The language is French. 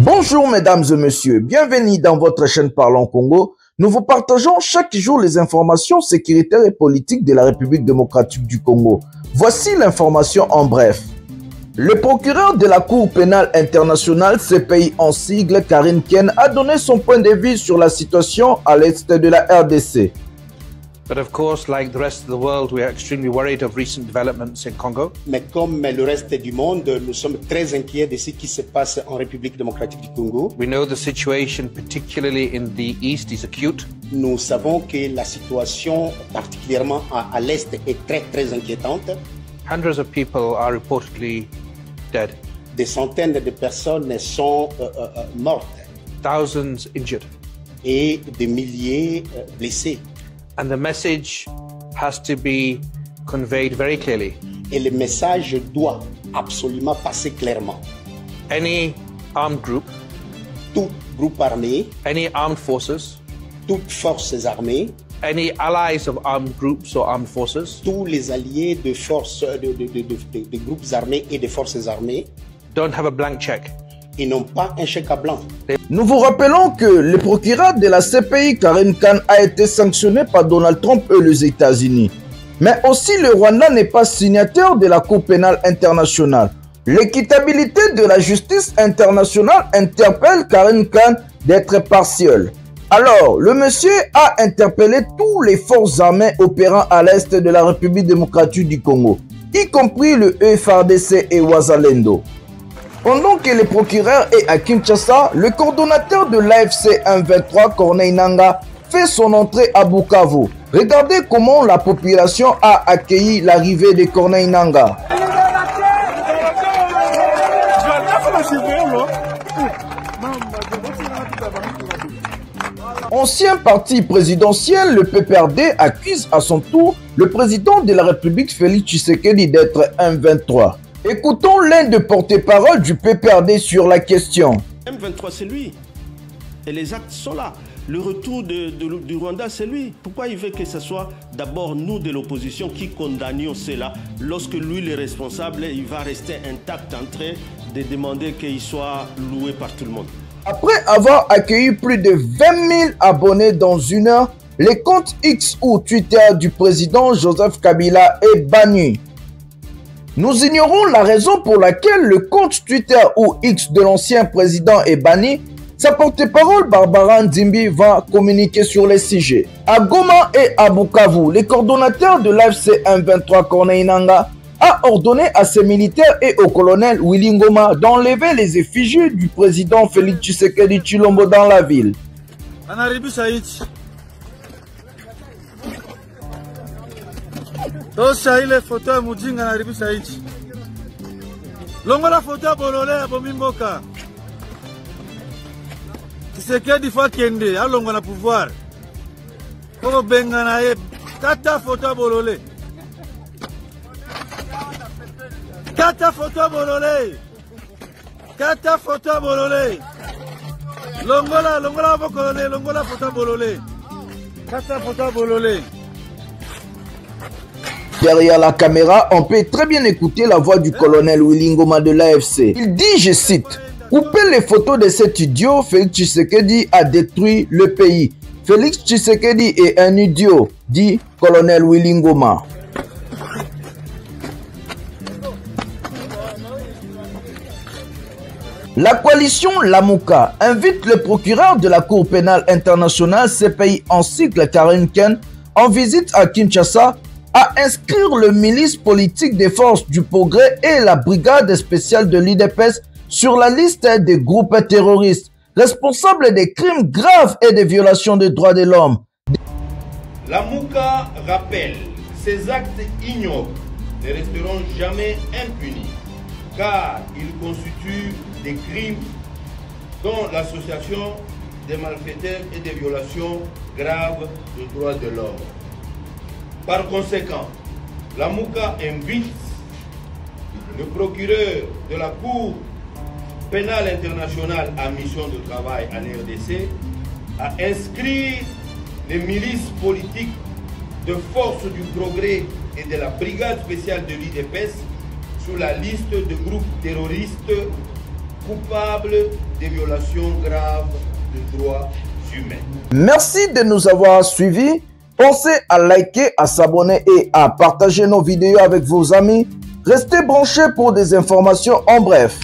Bonjour mesdames et messieurs, bienvenue dans votre chaîne Parlons Congo. Nous vous partageons chaque jour les informations sécuritaires et politiques de la République démocratique du Congo. Voici l'information en bref. Le procureur de la Cour pénale internationale, CPI en sigle, Karine Ken, a donné son point de vue sur la situation à l'est de la RDC. But of course, like the rest of the world, we are extremely worried of recent developments in Congo. Mais comme le reste du monde, nous sommes très inquiets de ce qui se passe en République démocratique du Congo. We know the situation, particularly in the east, is acute. Nous savons que la situation, particulièrement à l'est, est très inquiétante. Hundreds of people are reportedly dead. Des centaines de personnes sont mortes. Thousands injured. Et des milliers blessés. And the message has to be conveyed very clearly. Et le message doit absolument passer clairement. Any armed group, tout groupe armé, any armed forces, toutes forces armées, any allies of armed groups or armed forces, tous les alliés de forces, de groupes armés et de forces armées, don't have a blank check. Ils n'ont pas un chèque à blanc. Nous vous rappelons que le procureur de la CPI, Karine Ken, a été sanctionné par Donald Trump et les États-Unis. Mais aussi le Rwanda n'est pas signataire de la Cour pénale internationale. L'équitabilité de la justice internationale interpelle Karine Ken d'être partielle. Alors, le monsieur a interpellé tous les forces armées opérant à l'est de la République démocratique du Congo, y compris le FARDC et Wazalendo. Pendant que le procureur est à Kinshasa, le coordonnateur de l'AFC M23, Corneille Nangaa, fait son entrée à Bukavu. Regardez comment la population a accueilli l'arrivée de Corneille Nangaa. Ancien parti présidentiel, le PPRD accuse à son tour le président de la République Félix Tshisekedi d'être M23. Écoutons l'un des porte-parole du PPRD sur la question. M23, c'est lui. Et les actes sont là. Le retour du Rwanda, c'est lui. Pourquoi il veut que ce soit d'abord nous de l'opposition qui condamnions cela, lorsque lui, le responsable, il va rester intact en train de demander qu'il soit loué par tout le monde. Après avoir accueilli plus de 20 000 abonnés dans une heure, les comptes X ou Twitter du président Joseph Kabila est banni. Nous ignorons la raison pour laquelle le compte Twitter ou X de l'ancien président est banni. Sa porte-parole Barbara Nzimbi va communiquer sur les sujets. À Goma et à Bukavu, les coordonnateurs de l'AFC M23 Corneille Nangaa a ordonné à ses militaires et au colonel Willy Ngoma d'enlever les effigies du président Félix Tshisekedi Tshilombo dans la ville. Tosha ile foto ya mujinga na ribisa hichi. Longola foto ya bolole ya bomimboka. Tshisekedi fa kende, alongo na pouvoir. Koko benga na ye, kata foto ya bolole. Kata foto ya bolole. Kata foto ya bolole. Longola bokolole, longola foto ya bolole. Kata foto ya bolole. Derrière la caméra, on peut très bien écouter la voix du colonel Willy Ngoma de l'AFC. Il dit, je cite, « Coupez les photos de cet idiot, Félix Tshisekedi a détruit le pays. Félix Tshisekedi est un idiot, dit colonel Willy Ngoma. » La coalition Lamuka invite le procureur de la Cour pénale internationale CPI en sigle Karine Ken en visite à Kinshasa à inscrire le milice politique des forces du progrès et la brigade spéciale de l'UDPS sur la liste des groupes terroristes responsables des crimes graves et des violations des droits de l'homme. Lamuka rappelle, ces actes ignobles ne resteront jamais impunis car ils constituent des crimes dont l'association des malfaiteurs et des violations graves des droits de l'homme. Par conséquent, Lamuka invite le procureur de la Cour pénale internationale à mission de travail en RDC à inscrire les milices politiques de force du progrès et de la brigade spéciale de l'UDPS sur la liste de groupes terroristes coupable des violations graves des droits humains. Merci de nous avoir suivis. Pensez à liker, à s'abonner et à partager nos vidéos avec vos amis. Restez branchés pour des informations en bref.